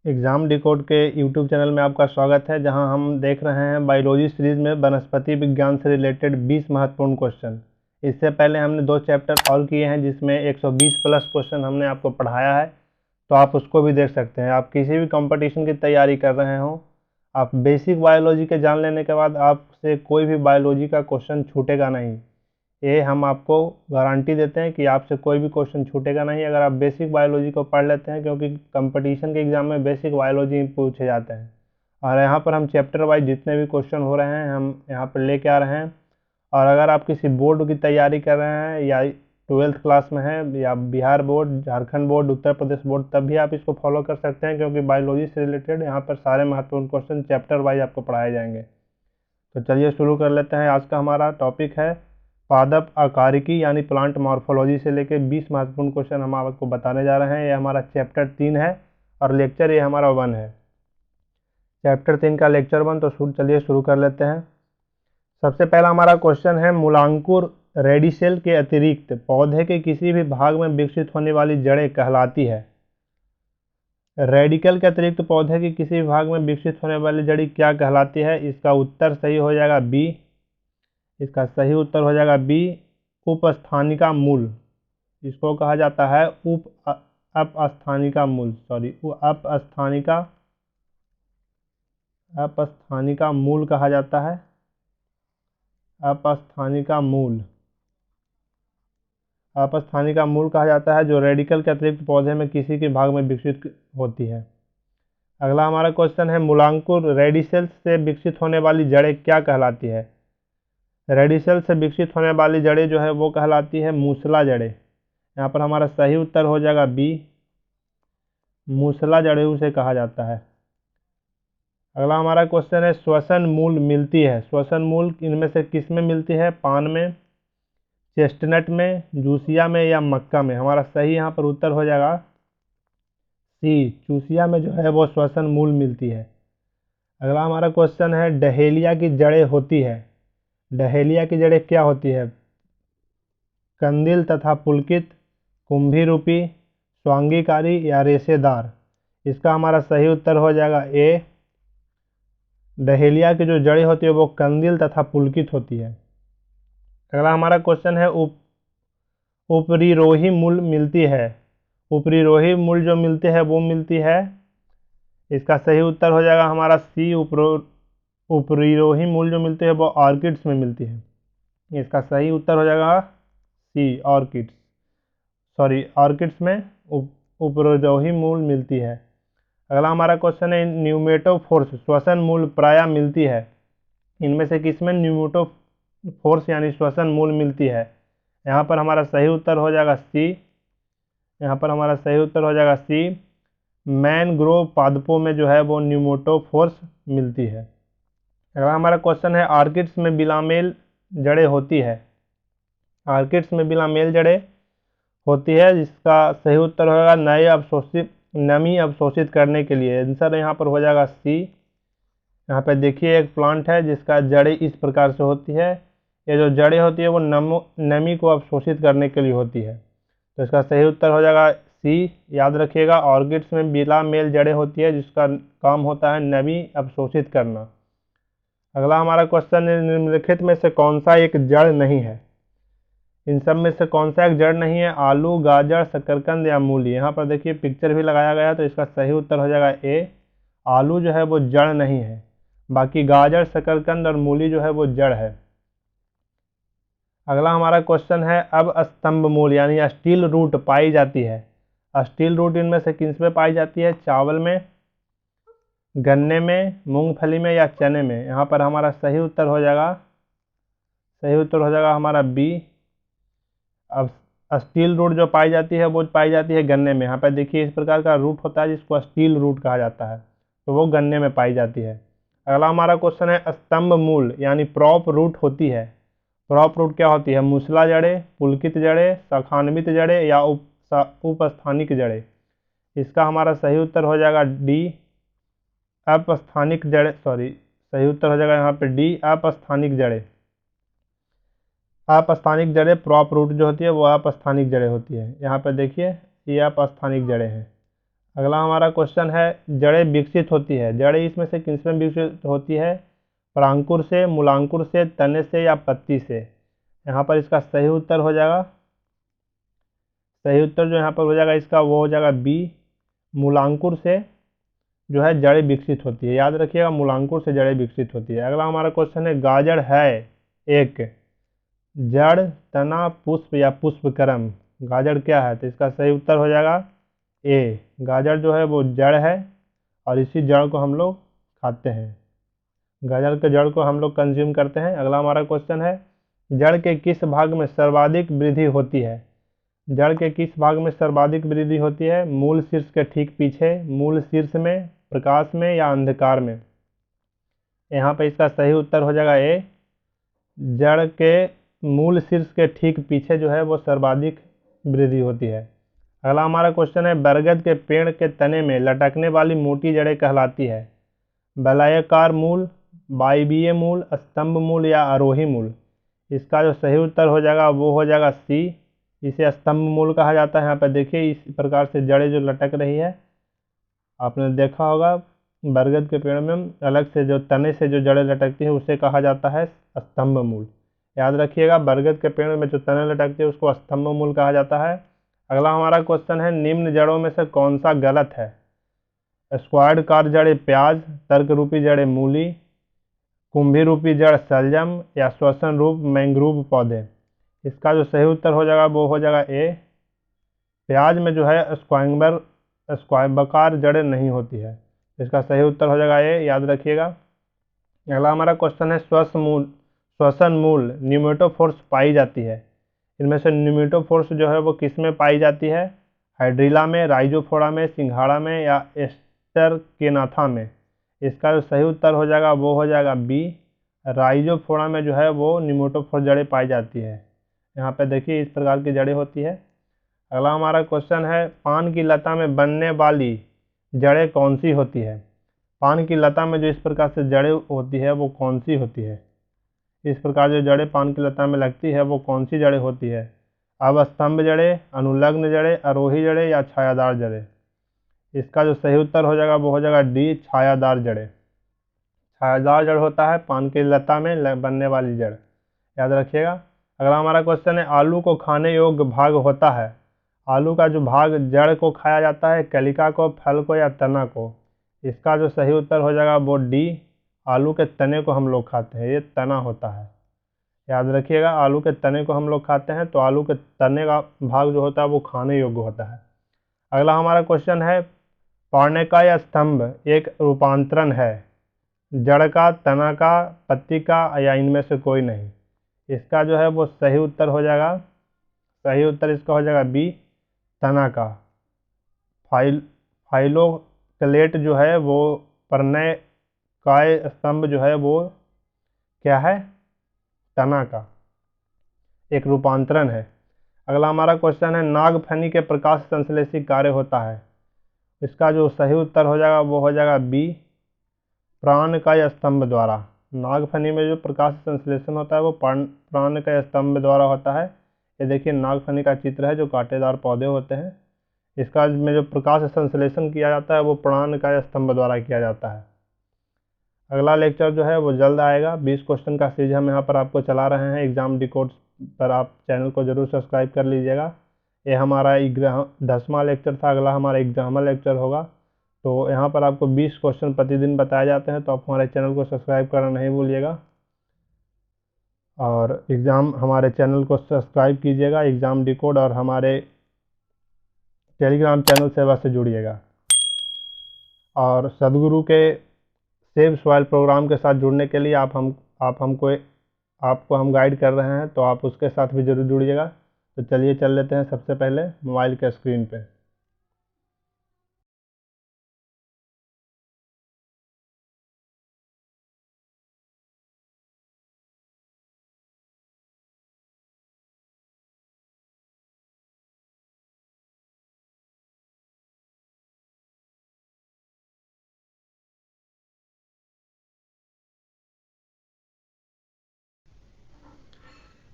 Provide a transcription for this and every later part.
Exam decode के YouTube channel में आपका स्वागत है, जहां हम देख रहे हैं बायोलॉजी सीरीज़ में वनस्पति विज्ञान से रिलेटेड 20 महत्वपूर्ण क्वेश्चन। इससे पहले हमने 2 चैप्टर और किए हैं जिसमें 120 प्लस क्वेश्चन हमने आपको पढ़ाया है, तो आप उसको भी देख सकते हैं। आप किसी भी कंपटीशन की तैयारी कर रहे हो, आप बेसिक बायोलॉजी के जान लेने के बाद आपसे कोई भी बायोलॉजी का क्वेश्चन छूटेगा नहीं। ये हम आपको गारंटी देते हैं कि आपसे कोई भी क्वेश्चन छूटेगा नहीं अगर आप बेसिक बायोलॉजी को पढ़ लेते हैं, क्योंकि कंपटीशन के एग्ज़ाम में बेसिक बायोलॉजी पूछे जाते हैं। और यहाँ पर हम चैप्टर वाइज जितने भी क्वेश्चन हो रहे हैं हम यहाँ पर लेके आ रहे हैं। और अगर आप किसी बोर्ड की तैयारी कर रहे हैं या 12th क्लास में है या Bihar board, Jharkhand board, Uttar Pradesh board, तब भी आप इसको फॉलो कर सकते हैं, क्योंकि बायोलॉजी से रिलेटेड यहाँ पर सारे महत्वपूर्ण क्वेश्चन चैप्टर वाइज आपको पढ़ाए जाएंगे। तो चलिए शुरू कर लेते हैं। आज का हमारा टॉपिक है पादप आकारिकी यानी प्लांट मॉर्फोलॉजी से लेके 20 महत्वपूर्ण क्वेश्चन हम आपको बताने जा रहे हैं। ये हमारा चैप्टर 3 है और लेक्चर ये हमारा 1 है। चैप्टर 3 का लेक्चर 1, तो चलिए शुरू कर लेते हैं। सबसे पहला हमारा क्वेश्चन है, मूलांकुर रेडिसेल के अतिरिक्त पौधे के किसी भी भाग में विकसित होने वाली जड़ें कहलाती है। रेडिकल के अतिरिक्त पौधे के किसी भी भाग में विकसित होने वाली जड़ी क्या कहलाती है? इसका उत्तर सही हो जाएगा बी। इसका सही उत्तर हो जाएगा बी, उपस्थानिका मूल। इसको कहा जाता है अपस्थानिका मूल, अपस्थानिका मूल कहा जाता है। अपस्थानिका मूल कहा जाता है, जो रेडिकल के अतिरिक्त पौधे में किसी के भाग में विकसित होती है। अगला हमारा क्वेश्चन है, मूलांकुर रेडिसेल से विकसित होने वाली जड़ें क्या कहलाती है? रेडिसेल से विकसित होने वाली जड़ें जो है वो कहलाती है मूसला जड़ें। यहाँ पर हमारा सही उत्तर हो जाएगा बी, मूसला जड़ें उसे कहा जाता है। अगला हमारा क्वेश्चन है, श्वसन मूल मिलती है। श्वसन मूल इनमें से किस में मिलती है? पान में, चेस्टनट में, जूसिया में या मक्का में? हमारा सही यहाँ पर उत्तर हो जाएगा सी, चूसिया में जो है वो श्वसन मूल मिलती है। अगला हमारा क्वेश्चन है, डहेलिया की जड़ें होती है। डहेलिया की जड़ें क्या होती है? कंदील तथा पुलकित, कुंभी रूपी, स्वांगीकारी या रेशेदार? इसका हमारा सही उत्तर हो जाएगा ए, डहेलिया की जो जड़ें होती है वो कंदील तथा पुलकित होती है। अगला हमारा क्वेश्चन है, उपरिरोही मूल मिलती है। उपरिरोही मूल जो मिलते हैं वो मिलती है, इसका सही उत्तर हो जाएगा हमारा सी, उपरिरोही मूल जो मिलते हैं वो ऑर्किड्स में मिलती है। इसका सही उत्तर हो जाएगा सी, ऑर्किड्स में उपरिरोही मूल मिलती है। अगला हमारा क्वेश्चन है, न्यूमेटोफोर्स श्वसन मूल प्रायः मिलती है। इनमें से किसमें न्यूमेटोफोर्स यानी श्वसन मूल मिलती है? यहाँ पर हमारा सही उत्तर हो जाएगा सी। यहाँ पर हमारा सही उत्तर हो जाएगा सी, मैनग्रोव पादपों में जो है वो न्यूमेटोफोर्स मिलती है। अगला हमारा क्वेश्चन है, ऑर्किड्स में बिलामेल जड़ें होती है। ऑर्किड्स में बिलामेल जड़ें होती है, जिसका सही उत्तर होगा नमी अवशोषित करने के लिए। आंसर यहाँ पर हो जाएगा सी। यहाँ पे देखिए एक प्लांट है जिसका जड़ें इस प्रकार से होती है। ये जो जड़ें होती है वो नमी को अवशोषित करने के लिए होती है, तो इसका सही उत्तर हो जाएगा सी। याद रखिएगा, ऑर्किड्स में बिलामेल जड़ें होती है जिसका काम होता है नमी अवशोषित करना। अगला हमारा क्वेश्चन है, निम्नलिखित में से कौन सा एक जड़ नहीं है? इन सब में से कौन सा एक जड़ नहीं है? आलू, गाजर, शकरकंद या मूली? यहाँ पर देखिए पिक्चर भी लगाया गया है, तो इसका सही उत्तर हो जाएगा ए, आलू जो है वो जड़ नहीं है। बाकी गाजर, शकरकंद और मूली जो है वो जड़ है। अगला हमारा क्वेश्चन है, अब स्तंभ मूल यानी स्टील रूट पाई जाती है। स्टील रूट इनमें से किस में पाई जाती है? चावल में, गन्ने में, मूंगफली में या चने में? यहाँ पर हमारा सही उत्तर हो जाएगा हमारा बी। अब स्टील रूट जो पाई जाती है वो पाई जाती है गन्ने में। यहाँ पर देखिए इस प्रकार का रूट होता है जिसको स्टील रूट कहा जाता है, तो वो गन्ने में पाई जाती है। अगला हमारा क्वेश्चन है, स्तंभ मूल यानी प्रॉप रूट होती है। प्रॉप रूट क्या होती है? मूसला जड़ें, पुलकित जड़ें, शाखान्वित जड़ें या उपस्थानिक जड़ें? इसका हमारा सही उत्तर हो जाएगा डी, अपस्थानिक जड़ें। सही उत्तर हो जाएगा यहाँ पे डी, अपस्थानिक जड़ें। अपस्थानिक जड़ें, प्रॉप रूट जो होती है वो अपस्थानिक जड़ें होती है। यहाँ पे देखिए ये अपस्थानिक जड़ें हैं। अगला हमारा क्वेश्चन है, जड़ें विकसित होती है, जड़ें इसमें से किसमें विकसित होती है? परांकुर से, मूलांकुर से, तने से या पत्ती से? यहाँ पर इसका सही उत्तर हो जाएगा, सही उत्तर जो यहाँ पर हो जाएगा इसका वो हो जाएगा बी, मूलांकुर से जो है जड़ें विकसित होती है। याद रखिएगा, मूलांकुर से जड़ें विकसित होती है। अगला हमारा क्वेश्चन है, गाजर है एक जड़, तना, पुष्प या पुष्पक्रम? गाजर क्या है? तो इसका सही उत्तर हो जाएगा ए, गाजर जो है वो जड़ है और इसी जड़ को हम लोग खाते हैं, गाजर के जड़ को हम लोग कंज्यूम करते हैं। अगला हमारा क्वेश्चन है, जड़ के किस भाग में सर्वाधिक वृद्धि होती है? जड़ के किस भाग में सर्वाधिक वृद्धि होती है? मूल शीर्ष के ठीक पीछे, मूल शीर्ष में, प्रकाश में या अंधकार में? यहाँ पे इसका सही उत्तर हो जाएगा ए, जड़ के मूल शीर्ष के ठीक पीछे जो है वो सर्वाधिक वृद्धि होती है। अगला हमारा क्वेश्चन है, बरगद के पेड़ के तने में लटकने वाली मोटी जड़ें कहलाती है? वलयाकार मूल, वायवीय मूल, स्तंभ मूल या आरोही मूल? इसका जो सही उत्तर हो जाएगा वो हो जाएगा सी, इसे स्तंभ मूल कहा जाता है। यहाँ पर देखिए इस प्रकार से जड़ें जो लटक रही है, आपने देखा होगा बरगद के पेड़ में अलग से जो तने से जो जड़ें लटकती है उसे कहा जाता है स्तंभ मूल। याद रखिएगा, बरगद के पेड़ में जो तने लटकती है उसको स्तंभ मूल कहा जाता है। अगला हमारा क्वेश्चन है, निम्न जड़ों में से कौन सा गलत है? स्क्वायर्ड जड़ें प्याज, तर्क रूपी जड़ें मूली, कुंभी रूपी जड़ शलजम या श्वसन रूप मैंग्रोव पौधे? इसका जो सही उत्तर हो जाएगा वो हो जाएगा ए, प्याज में जो है स्क्वायर्ड जड़ें नहीं होती है। इसका सही उत्तर हो जाएगा ए, याद रखिएगा। अगला हमारा क्वेश्चन है, श्वसन मूल न्यूमेटोफोर्स पाई जाती है? इनमें से न्यूमेटोफोर्स जो है वो किस में पाई जाती है? हाइड्रिला में, राइजोफोरा में, सिंघाड़ा में या एस्टरकेनाथा में? इसका जो सही उत्तर हो जाएगा वो हो जाएगा बी, राइजोफोरा में जो है वो न्यूमेटोफोर्स जड़ें पाई जाती है। यहाँ पे देखिए इस प्रकार की जड़ें होती है। अगला हमारा क्वेश्चन है, पान की लता में बनने वाली जड़ें कौन सी होती है? पान की लता में जो इस प्रकार से जड़ें होती है वो कौन सी होती है? इस प्रकार जो जड़ें पान की लता में लगती है वो कौन सी जड़ें होती है? अवस्तंभ जड़ें, अनुलग्न जड़ें, आरोही जड़ें या छायादार जड़ें? इसका जो सही उत्तर हो जाएगा वो हो जाएगा डी, छायादार जड़ें। छायादार जड़ होता है पान की लता में बनने वाली जड़, याद रखिएगा। अगला हमारा क्वेश्चन है, आलू को खाने योग्य भाग होता है? आलू का जो भाग जड़ को खाया जाता है, कलिका को, फल को या तना को? इसका जो सही उत्तर हो जाएगा वो डी, आलू के तने को हम लोग खाते हैं, ये तना होता है। याद रखिएगा, आलू के तने को हम लोग खाते हैं, तो आलू के तने का भाग जो होता है वो खाने योग्य होता है। अगला हमारा क्वेश्चन है, पर्णिका या स्तंभ एक रूपांतरण है? जड़ का, तना का, पत्ती का या इनमें से कोई नहीं? इसका जो है वो सही उत्तर हो जाएगा, सही उत्तर इसका हो जाएगा बी, तना का। फाइलोक्लेट जो है वो पर्णिकाय स्तंभ जो है वो क्या है? तना का एक रूपांतरण है। अगला हमारा क्वेश्चन है, नागफनी के प्रकाश संश्लेषी कार्य होता है? इसका जो सही उत्तर हो जाएगा वो हो जाएगा बी, प्राणकाय स्तंभ द्वारा। नागफनी में जो प्रकाश संश्लेषण होता है वो प्राणकाय स्तंभ द्वारा होता है। ये देखिए नागफनी का चित्र है जो कांटेदार पौधे होते हैं, इसका में जो प्रकाश संश्लेषण किया जाता है वो प्राणकाय स्तंभ द्वारा किया जाता है। अगला लेक्चर जो है वो जल्द आएगा, 20 क्वेश्चन का सीरीज हम यहाँ पर आपको चला रहे हैं एग्जाम डिकोड पर। आप चैनल को जरूर सब्सक्राइब कर लीजिएगा। ये हमारा 10वां लेक्चर था, अगला हमारा 11वां लेक्चर होगा। तो यहाँ पर आपको 20 क्वेश्चन प्रतिदिन बताए जाते हैं, तो आप हमारे चैनल को सब्सक्राइब करना नहीं भूलिएगा और हमारे चैनल को सब्सक्राइब कीजिएगा एग्ज़ाम डिकोड, और हमारे टेलीग्राम चैनल सेवा से जुड़िएगा। और सदगुरु के सेव सॉइल प्रोग्राम के साथ जुड़ने के लिए आपको हम गाइड कर रहे हैं, तो आप उसके साथ भी जरूर जुड़िएगा। तो चलिए चल लेते हैं सबसे पहले मोबाइल के स्क्रीन पे।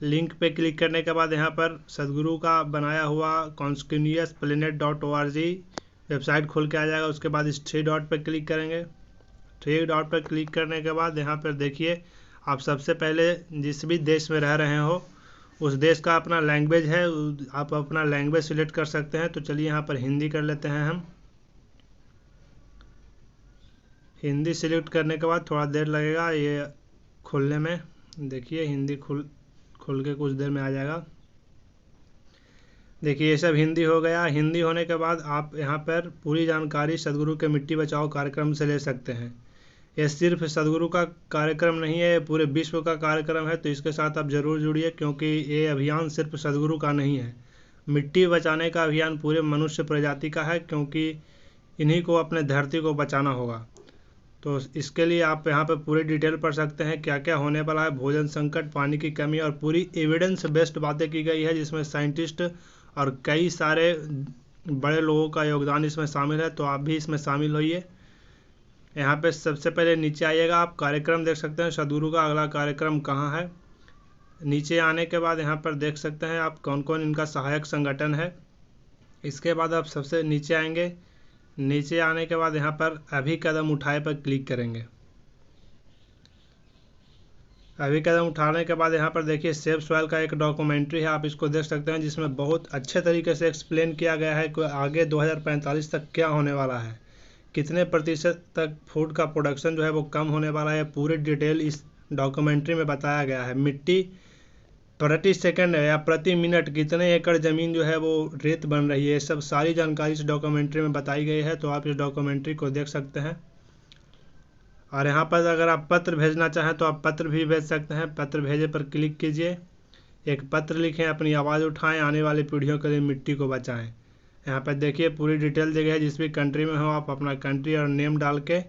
लिंक पे क्लिक करने के बाद यहाँ पर सदगुरु का बनाया हुआ कॉन्स्क्यूनियस प्लेनेट.org वेबसाइट खुल के आ जाएगा। उसके बाद इस 3 डॉट पर क्लिक करेंगे। 3 डॉट पर क्लिक करने के बाद यहाँ पर देखिए आप सबसे पहले जिस भी देश में रह रहे हो उस देश का अपना लैंग्वेज है, आप अपना लैंग्वेज सिलेक्ट कर सकते हैं। तो चलिए यहाँ पर हिंदी कर लेते हैं हम। हिंदी सिलेक्ट करने के बाद थोड़ा देर लगेगा ये खुलने में। देखिए हिंदी खुल के कुछ देर में आ जाएगा। देखिए ये सब हिंदी हो गया। हिंदी होने के बाद आप यहाँ पर पूरी जानकारी सदगुरु के मिट्टी बचाओ कार्यक्रम से ले सकते हैं। यह सिर्फ सदगुरु का कार्यक्रम नहीं है, ये पूरे विश्व का कार्यक्रम है। तो इसके साथ आप ज़रूर जुड़िए, क्योंकि ये अभियान सिर्फ सदगुरु का नहीं है, मिट्टी बचाने का अभियान पूरे मनुष्य प्रजाति का है, क्योंकि इन्हीं को अपने धरती को बचाना होगा। तो इसके लिए आप यहाँ पर पूरी डिटेल पढ़ सकते हैं क्या क्या होने वाला है। भोजन संकट, पानी की कमी और पूरी एविडेंस बेस्ड बातें की गई है, जिसमें साइंटिस्ट और कई सारे बड़े लोगों का योगदान इसमें शामिल है। तो आप भी इसमें शामिल होइए। यहाँ पे सबसे पहले नीचे आइएगा, आप कार्यक्रम देख सकते हैं सदगुरु का अगला कार्यक्रम कहाँ है। नीचे आने के बाद यहाँ पर देख सकते हैं आप कौन कौन इनका सहायक संगठन है। इसके बाद आप सबसे नीचे आएंगे। नीचे आने के बाद यहाँ पर अभी कदम उठाए पर क्लिक करेंगे। अभी कदम उठाने के बाद यहाँ पर देखिए सेव सॉइल का एक डॉक्यूमेंट्री है, आप इसको देख सकते हैं, जिसमें बहुत अच्छे तरीके से एक्सप्लेन किया गया है कि आगे 2045 तक क्या होने वाला है, कितने प्रतिशत तक फूड का प्रोडक्शन जो है वो कम होने वाला है। पूरी डिटेल इस डॉक्यूमेंट्री में बताया गया है। मिट्टी प्रति सेकंड या प्रति मिनट कितने एकड़ ज़मीन जो है वो रेत बन रही है, ये सब सारी जानकारी इस डॉक्यूमेंट्री में बताई गई है। तो आप इस डॉक्यूमेंट्री को देख सकते हैं। और यहाँ पर अगर आप पत्र भेजना चाहें तो आप पत्र भी भेज सकते हैं। पत्र भेजे पर क्लिक कीजिए, एक पत्र लिखें, अपनी आवाज़ उठाएं, आने वाली पीढ़ियों के लिए मिट्टी को बचाएं। यहाँ पर देखिए पूरी डिटेल दी गई है। जिस भी कंट्री में हो आप अपना कंट्री और नेम डाल के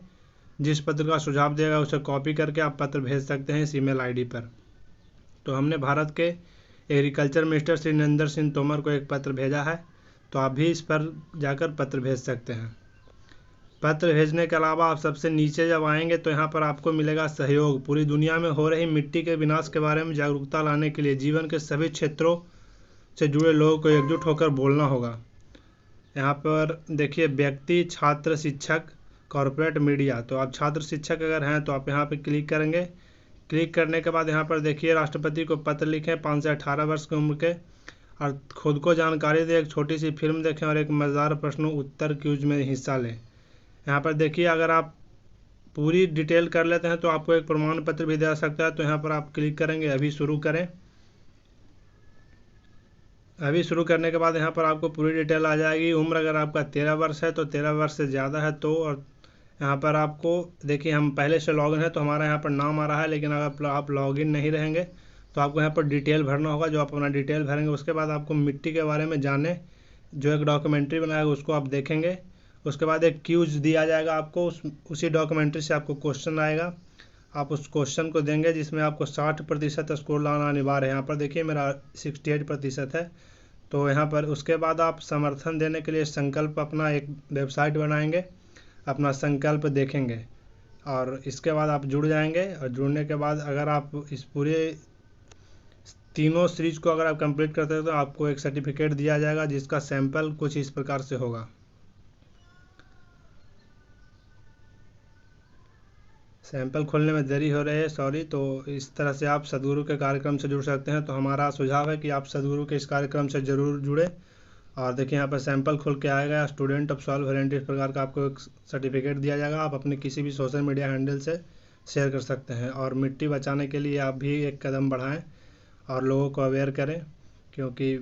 जिस पत्र का सुझाव देगा उसे कॉपी करके आप पत्र भेज सकते हैं इस ईमेल आईडी पर। तो हमने भारत के एग्रीकल्चर मिनिस्टर श्री नरेंद्र सिंह तोमर को एक पत्र भेजा है, तो आप भी इस पर जाकर पत्र भेज सकते हैं। पत्र भेजने के अलावा आप सबसे नीचे जब आएंगे तो यहाँ पर आपको मिलेगा सहयोग। पूरी दुनिया में हो रही मिट्टी के विनाश के बारे में जागरूकता लाने के लिए जीवन के सभी क्षेत्रों से जुड़े लोगों को एकजुट होकर बोलना होगा। यहाँ पर देखिए व्यक्ति, छात्र, शिक्षक, कॉरपोरेट, मीडिया। तो आप छात्र शिक्षक अगर हैं तो आप यहाँ पर क्लिक करेंगे। क्लिक करने के बाद यहाँ पर देखिए राष्ट्रपति को पत्र लिखें 5 से 18 वर्ष की उम्र के, और खुद को जानकारी दें, एक छोटी सी फिल्म देखें और एक मज़ेदार प्रश्न उत्तर क्विज में हिस्सा लें। यहाँ पर देखिए अगर आप पूरी डिटेल कर लेते हैं तो आपको एक प्रमाण पत्र भी दे सकता है। तो यहाँ पर आप क्लिक करेंगे, अभी शुरू करें। अभी शुरू करने के बाद यहाँ पर आपको पूरी डिटेल आ जाएगी। उम्र अगर आपका 13 वर्ष है तो 13 वर्ष से ज़्यादा है तो, और यहाँ पर आपको देखिए हम पहले से लॉगिन है तो हमारा यहाँ पर नाम आ रहा है, लेकिन अगर आप लॉगिन नहीं रहेंगे तो आपको यहाँ पर डिटेल भरना होगा। जो आप अपना डिटेल भरेंगे उसके बाद आपको मिट्टी के बारे में जाने जो एक डॉक्यूमेंट्री बनाएगा उसको आप देखेंगे। उसके बाद एक क्यूज दिया जाएगा आपको, उसी डॉक्यूमेंट्री से आपको क्वेश्चन आएगा, आप उस क्वेश्चन को देंगे जिसमें आपको 60% स्कोर लाना अनिवार्य है। यहाँ पर देखिए मेरा 68% है। तो यहाँ पर उसके बाद आप समर्थन देने के लिए संकल्प अपना एक वेबसाइट बनाएंगे, अपना संकल्प देखेंगे, और इसके बाद आप जुड़ जाएंगे। और जुड़ने के बाद अगर आप इस पूरे तीनों सीरीज को अगर आप कंप्लीट करते हैं तो आपको एक सर्टिफिकेट दिया जाएगा, जिसका सैंपल कुछ इस प्रकार से होगा। सैंपल खोलने में देरी हो रही है, सॉरी। तो इस तरह से आप सदगुरु के कार्यक्रम से जुड़ सकते हैं। तो हमारा सुझाव है कि आप सदगुरु के इस कार्यक्रम से ज़रूर जुड़े। और देखिए यहाँ पर सैंपल खुल के आएगा, स्टूडेंट ऑफ सॉल्व वॉलंटियर इस प्रकार का आपको एक सर्टिफिकेट दिया जाएगा। आप अपने किसी भी सोशल मीडिया हैंडल से शेयर कर सकते हैं। और मिट्टी बचाने के लिए आप भी एक कदम बढ़ाएं और लोगों को अवेयर करें, क्योंकि